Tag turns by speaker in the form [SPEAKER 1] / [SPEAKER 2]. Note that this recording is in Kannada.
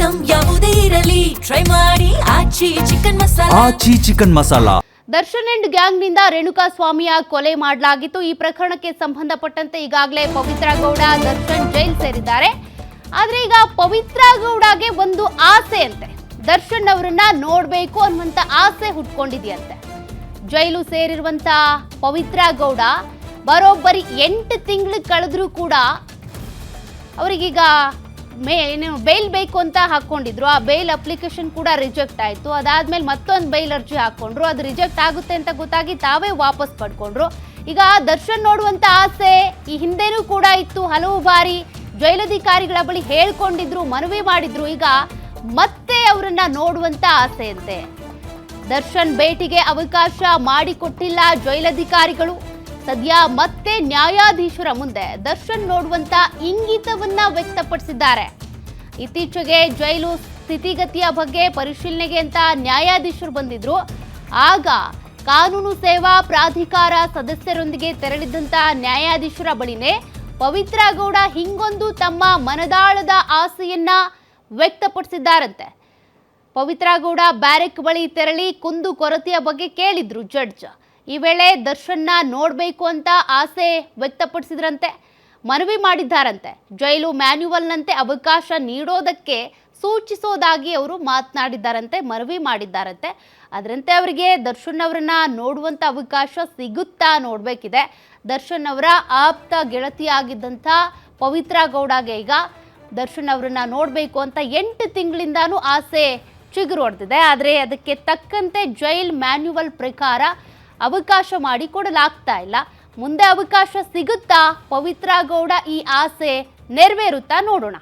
[SPEAKER 1] ಐಟಂ ಯಾವುದೇ ಇರಲಿ ಟ್ರೈ ಮಾಡಿ ಆಚಿ ಚಿಕನ್ ಮಸಾಲಾ.
[SPEAKER 2] ದರ್ಶನ್ ಅಂಡ್ ಗ್ಯಾಂಗ್ನಿಂದ ರೇಣುಕಾ ಸ್ವಾಮಿಯ ಕೊಲೆ ಮಾಡಲಾಗಿತ್ತು. ಈ ಪ್ರಕರಣಕ್ಕೆ ಸಂಬಂಧಪಟ್ಟಂತೆ ಈಗಾಗಲೇ ಪವಿತ್ರ ಗೌಡ ದರ್ಶನ್ ಜೈಲು ಸೇರಿದ್ದಾರೆ. ಆದ್ರೆ ಈಗ ಪವಿತ್ರ ಗೌಡಗೆ ಒಂದು ಆಸೆ ಅಂತೆ, ದರ್ಶನ್ ಅವರನ್ನ ನೋಡ್ಬೇಕು ಅನ್ನುವಂತ ಆಸೆ ಹುಟ್ಕೊಂಡಿದೆಯಂತೆ. ಜೈಲು ಸೇರಿರುವಂತ ಪವಿತ್ರ ಗೌಡ ಬರೋಬ್ಬರಿ 8 ತಿಂಗಳು ಕಳೆದ್ರೂ ಕೂಡ ಅವರಿಗೀಗ ಬೇಲ್ ಬೇಕು ಅಂತ ಹಾಕೊಂಡಿದ್ರು. ಆ ಬೇಲ್ ಅಪ್ಲಿಕೇಶನ್ ಕೂಡ ರಿಜೆಕ್ಟ್ ಆಯಿತು. ಅದಾದ್ಮೇಲೆ ಮತ್ತೊಂದು ಬೇಲ್ ಅರ್ಜಿ ಹಾಕೊಂಡ್ರು. ಅದು ರಿಜೆಕ್ಟ್ ಆಗುತ್ತೆ ಅಂತ ಗೊತ್ತಾಗಿ ತಾವೇ ವಾಪಸ್ ಪಡ್ಕೊಂಡ್ರು. ಈಗ ದರ್ಶನ್ ನೋಡುವಂತ ಆಸೆ ಈ ಹಿಂದೆನೂ ಕೂಡ ಇತ್ತು. ಹಲವು ಬಾರಿ ಜೈಲಧಿಕಾರಿಗಳ ಬಳಿ ಹೇಳ್ಕೊಂಡಿದ್ರು, ಮನವಿ ಮಾಡಿದ್ರು. ಈಗ ಮತ್ತೆ ಅವರನ್ನ ನೋಡುವಂತ ಆಸೆ ಅಂತೆ. ದರ್ಶನ್ ಭೇಟಿಗೆ ಅವಕಾಶ ಮಾಡಿಕೊಟ್ಟಿಲ್ಲ ಜೈಲಧಿಕಾರಿಗಳು. ಸದ್ಯ ಮತ್ತೆ ನ್ಯಾಯಾಧೀಶರ ಮುಂದೆ ದರ್ಶನ್ ನೋಡುವಂತ ಇಂಗಿತವನ್ನ ವ್ಯಕ್ತಪಡಿಸಿದ್ದಾರೆ. ಇತ್ತೀಚೆಗೆ ಜೈಲು ಸ್ಥಿತಿಗತಿಯ ಬಗ್ಗೆ ಪರಿಶೀಲನೆಗೆ ಅಂತ ನ್ಯಾಯಾಧೀಶರು ಬಂದಿದ್ರು. ಆಗ ಕಾನೂನು ಸೇವಾ ಪ್ರಾಧಿಕಾರ ಸದಸ್ಯರೊಂದಿಗೆ ತೆರಳಿದಂತ ನ್ಯಾಯಾಧೀಶರ ಬಳಿನೇ ಪವಿತ್ರ ಗೌಡ ಹಿಂಗೊಂದು ತಮ್ಮ ಮನದಾಳದ ಆಸೆಯನ್ನ ವ್ಯಕ್ತಪಡಿಸಿದ್ದಾರಂತೆ. ಪವಿತ್ರ ಗೌಡ ಬ್ಯಾರೆಕ್ ಬಳಿ ತೆರಳಿ ಕುಂದು ಕೊರತೆಯ ಬಗ್ಗೆ ಕೇಳಿದ್ರು ಜಡ್ಜ್. ಈ ವೇಳೆ ದರ್ಶನ್ನ ನೋಡಬೇಕು ಅಂತ ಆಸೆ ವ್ಯಕ್ತಪಡಿಸಿದ್ರಂತೆ, ಮನವಿ ಮಾಡಿದ್ದಾರಂತೆ. ಜೈಲು ಮ್ಯಾನ್ಯುವಲ್ನಂತೆ ಅವಕಾಶ ನೀಡೋದಕ್ಕೆ ಸೂಚಿಸೋದಾಗಿ ಅವರು ಮಾತನಾಡಿದ್ದಾರಂತೆ, ಮನವಿ ಮಾಡಿದ್ದಾರಂತೆ. ಅದರಂತೆ ಅವರಿಗೆ ದರ್ಶನ್ ಅವರನ್ನ ನೋಡುವಂಥ ಅವಕಾಶ ಸಿಗುತ್ತಾ ನೋಡಬೇಕಿದೆ. ದರ್ಶನ್ ಅವರ ಆಪ್ತ ಗೆಳತಿಯಾಗಿದ್ದಂಥ ಪವಿತ್ರ ಗೌಡಗೆ ಈಗ ದರ್ಶನ್ ಅವರನ್ನ ನೋಡಬೇಕು ಅಂತ 8 ತಿಂಗಳಿಂದಾನು ಆಸೆ ಚಿಗುರು ಹೊಡೆದಿದೆ. ಆದರೆ ಅದಕ್ಕೆ ತಕ್ಕಂತೆ ಜೈಲ್ ಮ್ಯಾನ್ಯುವಲ್ ಪ್ರಕಾರ ಅವಕಾಶ ಮಾಡಿಕೊಡಲಾಗ್ತಾ ಇಲ್ಲ. ಮುಂದೆ ಅವಕಾಶ ಸಿಗುತ್ತಾ? ಪವಿತ್ರ ಗೌಡ ಈ ಆಸೆ ನೆರವೇರುತ್ತಾ ನೋಡೋಣ.